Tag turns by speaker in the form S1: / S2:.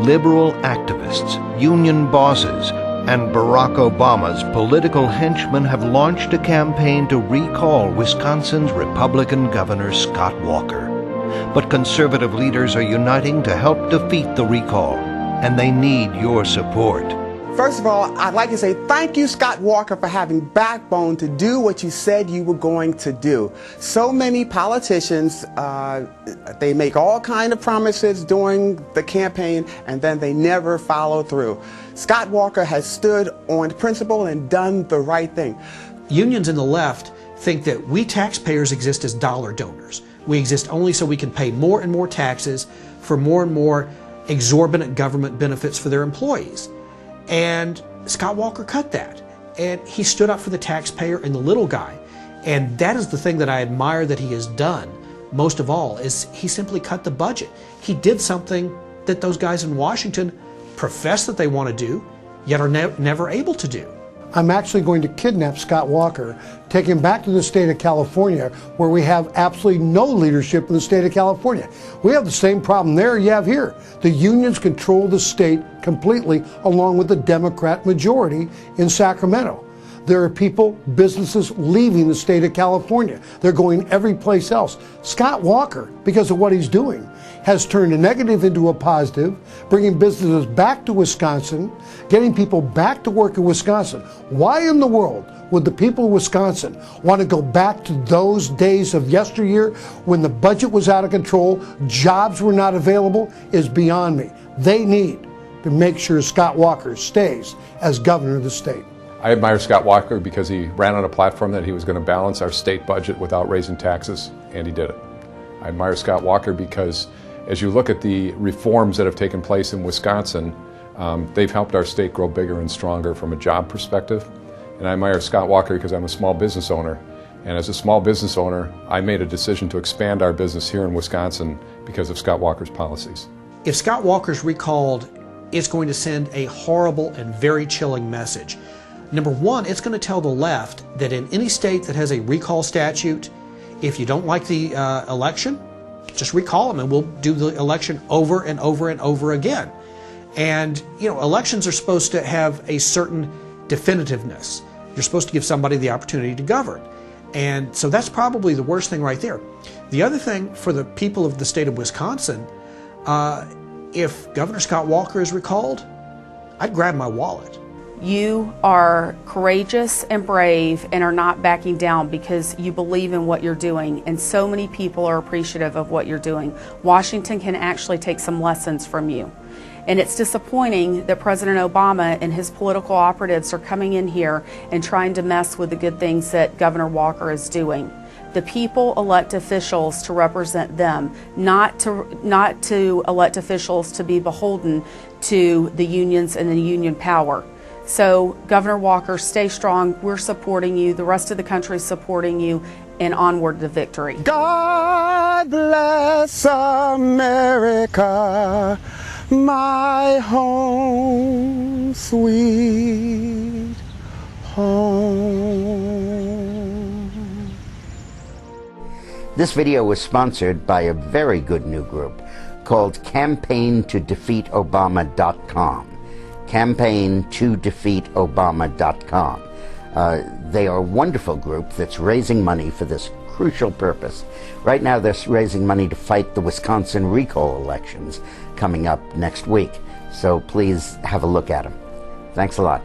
S1: liberal activists, union bosses, and Barack Obama's political henchmen have launched a campaign to recall Wisconsin's Republican Governor Scott Walker. But conservative leaders are uniting to help defeat the recall, and they need your support.
S2: First of all, I'd like to say thank you, Scott Walker, for having backbone to do what you said you were going to do. So many politicians, they make all kinds of promises during the campaign, and then they never follow through. Scott Walker has stood on principle and done the right thing.
S3: Unions in the left think that we taxpayers exist as dollar donors. We exist only so we can pay more and more taxes for more and more exorbitant government benefits for their employees. And Scott Walker cut that. And he stood up for the taxpayer and the little guy. And that is the thing that I admire that he has done most of all, is he simply cut the budget. He did something that those guys in Washington profess that they want to do, yet are never able to do.
S4: I'm actually going to kidnap Scott Walker, take him back to the state of California, where we have absolutely no leadership in the state of California. We have the same problem there you have here. The unions control the state completely, along with the Democrat majority in Sacramento. There are people, businesses leaving the state of California. They're going every place else. Scott Walker, because of what he's doing, has turned a negative into a positive, bringing businesses back to Wisconsin, getting people back to work in Wisconsin. Why in the world would the people of Wisconsin want to go back to those days of yesteryear when the budget was out of control, jobs were not available, is beyond me. They need to make sure Scott Walker stays as governor of the state.
S5: I admire Scott Walker because he ran on a platform that he was going to balance our state budget without raising taxes, and he did it. I admire Scott Walker because as you look at the reforms that have taken place in Wisconsin, they've helped our state grow bigger and stronger from a job perspective. And I admire Scott Walker because I'm a small business owner. And as a small business owner, I made a decision to expand our business here in Wisconsin because of Scott Walker's policies.
S3: If Scott Walker's recalled, it's going to send a horrible and very chilling message. Number one, it's going to tell the left that in any state that has a recall statute, if you don't like the election, just recall them and we'll do the election over and over and over again. And, you know, elections are supposed to have a certain definitiveness. You're supposed to give somebody the opportunity to govern. And so that's probably the worst thing right there. The other thing for the people of the state of Wisconsin, if Governor Scott Walker is recalled, I'd grab my wallet.
S6: You are courageous and brave and are not backing down because you believe in what you're doing, and so many people are appreciative of what you're doing. Washington can actually take some lessons from you. And it's disappointing that President Obama and his political operatives are coming in here and trying to mess with the good things that Governor Walker is doing. The people elect officials to represent them, not to elect officials to be beholden to the unions and the union power. So, Governor Walker, stay strong. We're supporting you. The rest of the country is supporting you, and onward to victory.
S2: God bless America, my home, sweet home.
S7: This video was sponsored by a very good new group called CampaignToDefeatObama.com. CampaignToDefeatObama.com. They are a wonderful group that's raising money for this crucial purpose. Right now they're raising money to fight the Wisconsin recall elections coming up next week. So please have a look at them. Thanks a lot.